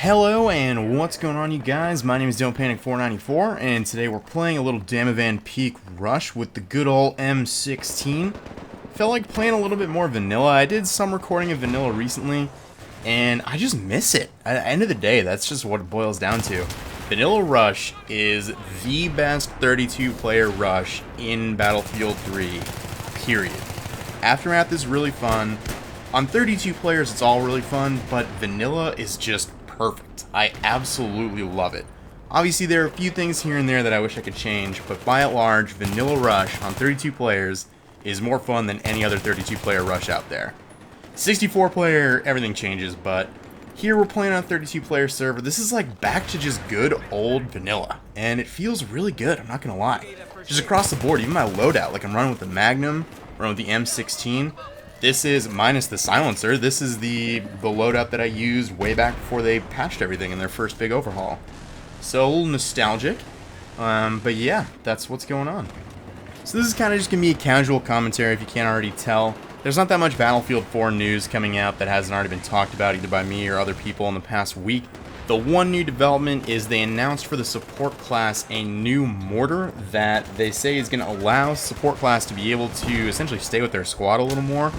Hello and what's going on, you guys? My name is Don't Panic 494, and today we're playing a little Damavand Peak Rush with the good old M16. Felt like playing a little bit more vanilla. I did some recording of vanilla recently, and I just miss it. At the end of the day, that's just what it boils down to. Vanilla Rush is the best 32-player rush in Battlefield 3, period. Aftermath is really fun. On 32 players, it's all really fun, but vanilla is just perfect. I absolutely love it. Obviously, there are a few things here and there that I wish I could change, but by and large, Vanilla Rush on 32 players is more fun than any other 32-player rush out there. 64-player, everything changes, but here we're playing on a 32-player server. This is like back to just good old vanilla, and it feels really good, I'm not gonna lie. Just across the board, even my loadout, like I'm running with the Magnum, running with the M16. This is, minus the silencer, this is the loadout that I used way back before they patched everything in their first big overhaul. So, a little nostalgic, but yeah, that's what's going on. So this is kind of just going to be a casual commentary if you can't already tell. There's not that much Battlefield 4 news coming out that hasn't already been talked about either by me or other people in the past week. The one new development is they announced for the support class a new mortar that they say is going to allow support class to be able to essentially stay with their squad a little more.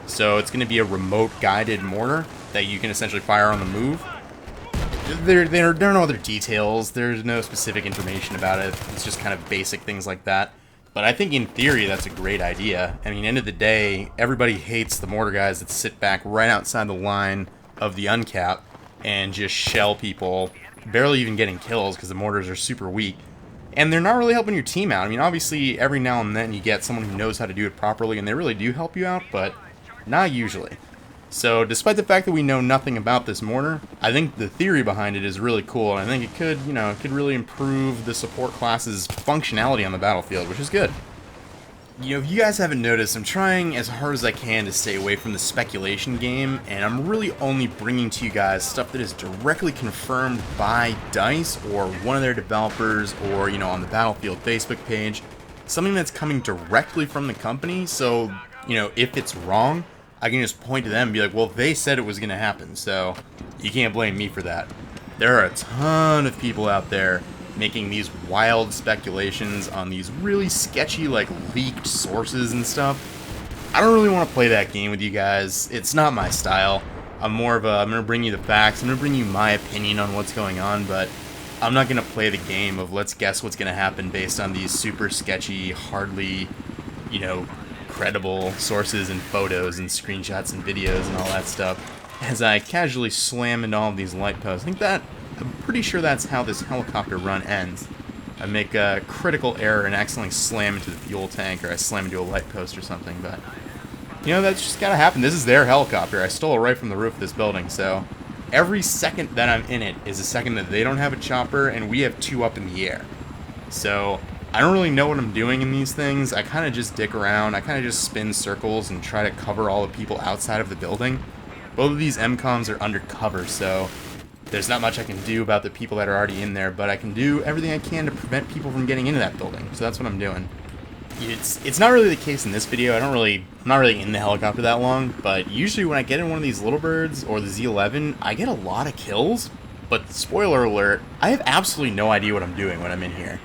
So it's going to be a remote guided mortar that you can essentially fire on the move. There are no other details, there's no specific information about it, it's just kind of basic things like that. But I think in theory that's a great idea. I mean, end of the day, everybody hates the mortar guys that sit back right outside the line of the uncap and just shell people, barely even getting kills because the mortars are super weak. And they're not really helping your team out. I mean, obviously, every now and then you get someone who knows how to do it properly, and they really do help you out, but not usually. So, despite the fact that we know nothing about this mortar, I think the theory behind it is really cool, and I think it could, it could really improve the support class's functionality on the battlefield, which is good. If you guys haven't noticed, I'm trying as hard as I can to stay away from the speculation game, and I'm really only bringing to you guys stuff that is directly confirmed by DICE or one of their developers or, on the Battlefield Facebook page. Something that's coming directly from the company, so, if it's wrong, I can just point to them and be like, well, they said it was going to happen, so you can't blame me for that. There are a ton of people out there making these wild speculations on these really sketchy, leaked sources and stuff. I don't really want to play that game with you guys. It's not my style. I'm going to bring you the facts. I'm going to bring you my opinion on what's going on, but I'm not going to play the game of let's guess what's going to happen based on these super sketchy, hardly, credible sources and photos and screenshots and videos and all that stuff as I casually slam into all of these light posts. I'm pretty sure that's how this helicopter run ends. I make a critical error and accidentally slam into the fuel tank, or I slam into a light post or something, but that's just gotta happen. This is their helicopter. I stole it right from the roof of this building, so every second that I'm in it is a second that they don't have a chopper and we have two up in the air. So I don't really know what I'm doing in these things. I kind of just dick around. I kind of just spin circles and try to cover all the people outside of the building. Both of these MCOMs are undercover, so there's not much I can do about the people that are already in there, but I can do everything I can to prevent people from getting into that building. So that's what I'm doing. It's not really the case in this video. I'm not really in the helicopter that long, but usually when I get in one of these little birds or the Z11, I get a lot of kills. But spoiler alert, I have absolutely no idea what I'm doing when I'm in here.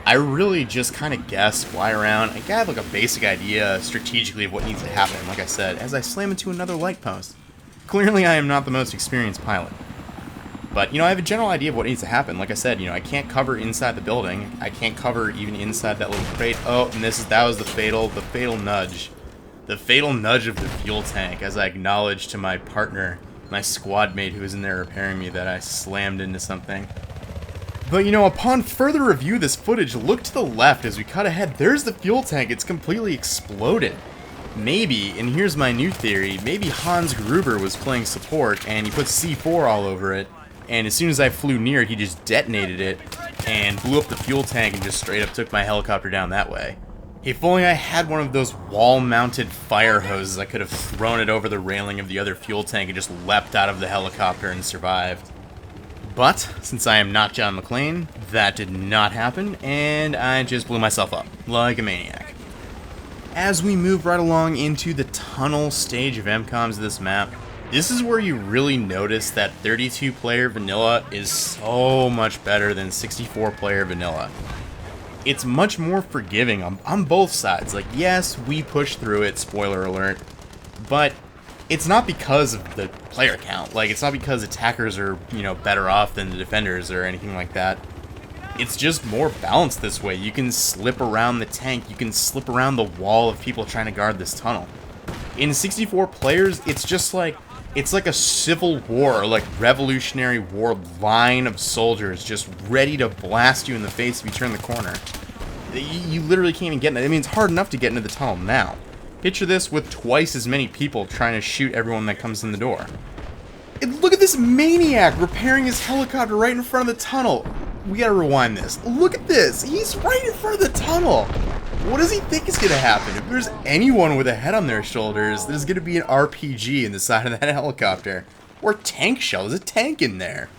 I really just kind of guess, fly around. I have a basic idea strategically of what needs to happen, like I said, as I slam into another light post. Clearly I am not the most experienced pilot. But, I have a general idea of what needs to happen. Like I said, I can't cover inside the building. I can't cover even inside that little crate. Oh, and that was the fatal nudge. The fatal nudge of the fuel tank as I acknowledged to my partner, my squad mate who was in there repairing me, that I slammed into something. But, upon further review of this footage, look to the left as we cut ahead. There's the fuel tank. It's completely exploded. Maybe, and here's my new theory, maybe Hans Gruber was playing support and he put C4 all over it. And as soon as I flew near it, he just detonated it and blew up the fuel tank and just straight up took my helicopter down that way. If only I had one of those wall-mounted fire hoses, I could have thrown it over the railing of the other fuel tank and just leapt out of the helicopter and survived. But, since I am not John McClane, that did not happen, and I just blew myself up, like a maniac. As we move right along into the tunnel stage of MCOMs of this map, This is where you really notice that 32-player vanilla is so much better than 64-player vanilla. It's much more forgiving on both sides. Like, yes, we push through it, spoiler alert, but it's not because of the player count. Like, it's not because attackers are, better off than the defenders or anything like that. It's just more balanced this way. You can slip around the tank, you can slip around the wall of people trying to guard this tunnel. In 64 players, it's just like, it's like a civil war, like Revolutionary War line of soldiers just ready to blast you in the face if you turn the corner. You literally can't even get in it. I mean, it's hard enough to get into the tunnel now. Picture this with twice as many people trying to shoot everyone that comes in the door. And look at this maniac repairing his helicopter right in front of the tunnel. We gotta rewind this. Look at this. He's right in front of the tunnel. What does he think is gonna happen? If there's anyone with a head on their shoulders, there's gonna be an RPG in the side of that helicopter. Or tank shell. There's a tank in there.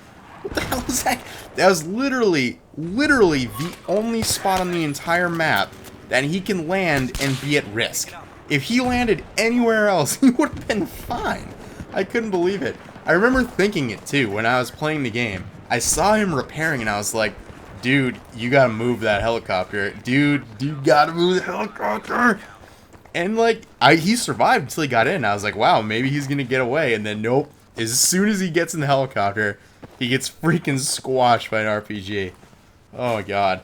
What the hell is that? That was literally the only spot on the entire map that he can land and be at risk. If he landed anywhere else, he would have been fine. I couldn't believe it. I remember thinking it too when I was playing the game. I saw him repairing and I was like, dude, you gotta move that helicopter. Dude, you gotta move the helicopter. And like, he survived until he got in. I was like, wow, maybe he's gonna get away. And then nope. As soon as he gets in the helicopter, he gets freaking squashed by an RPG. Oh my god.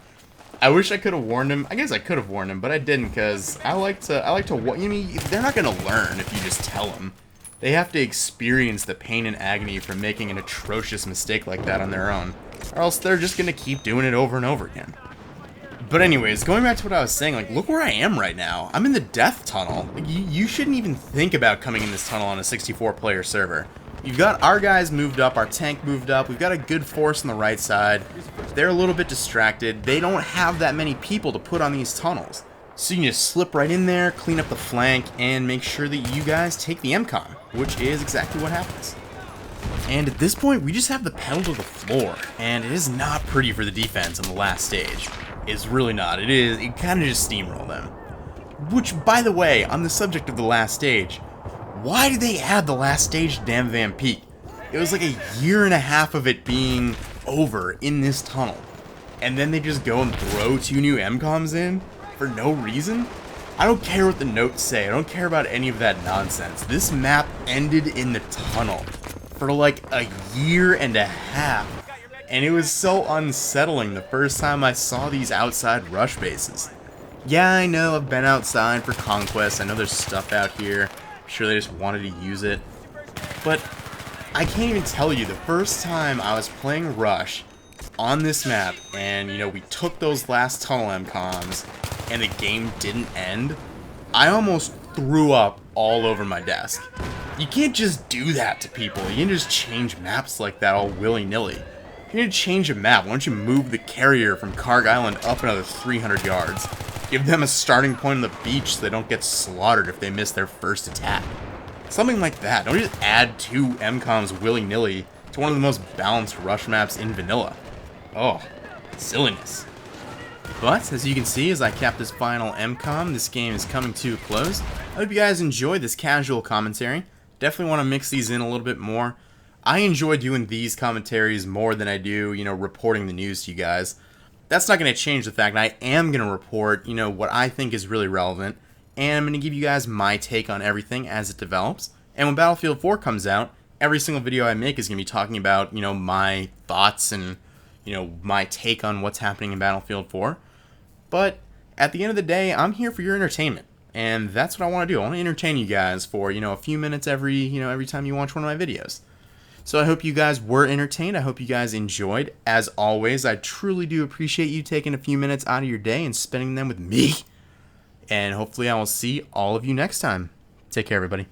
I wish I could have warned him. I guess I could have warned him, but I didn't because I like to warn. They're not gonna learn if you just tell them. They have to experience the pain and agony from making an atrocious mistake like that on their own, or else they're just gonna keep doing it over and over again. But anyways, going back to what I was saying, like, look where I am right now. I'm in the death tunnel. Like, you shouldn't even think about coming in this tunnel on a 64-player server. You've got our guys moved up, our tank moved up, we've got a good force on the right side. They're a little bit distracted. They don't have that many people to put on these tunnels. So you can just slip right in there, clean up the flank, and make sure that you guys take the MCOM, which is exactly what happens. And at this point, we just have the pedal to the floor, and it is not pretty for the defense on the last stage. It's really not. It kind of just steamrolled them. Which, by the way, on the subject of the last stage, why did they add the last stage to Damavand Peak? It was like a year and a half of it being over in this tunnel. And then they just go and throw 2 new MCOMs in for no reason? I don't care what the notes say. I don't care about any of that nonsense. This map ended in the tunnel for like a year and a half. And it was so unsettling the first time I saw these outside rush bases. Yeah, I know I've been outside for Conquest. I know there's stuff out here. I'm sure they just wanted to use it. But I can't even tell you, the first time I was playing Rush on this map and, we took those last tunnel MCOMs and the game didn't end, I almost threw up all over my desk. You can't just do that to people. You can't just change maps like that all willy-nilly. If you're gonna change a map, why don't you move the carrier from Karg Island up another 300 yards? Give them a starting point on the beach so they don't get slaughtered if they miss their first attack. Something like that. Don't just add 2 MCOMs willy-nilly to one of the most balanced rush maps in vanilla. Oh, silliness. But, as you can see, as I cap this final MCOM, this game is coming to a close. I hope you guys enjoyed this casual commentary. Definitely want to mix these in a little bit more. I enjoy doing these commentaries more than I do, reporting the news to you guys. That's not going to change the fact that I am going to report, what I think is really relevant. And I'm going to give you guys my take on everything as it develops. And when Battlefield 4 comes out, every single video I make is going to be talking about, my thoughts and, my take on what's happening in Battlefield 4. But at the end of the day, I'm here for your entertainment. And that's what I want to do. I want to entertain you guys for, a few minutes every time you watch one of my videos. So I hope you guys were entertained. I hope you guys enjoyed. As always, I truly do appreciate you taking a few minutes out of your day and spending them with me. And hopefully I will see all of you next time. Take care, everybody.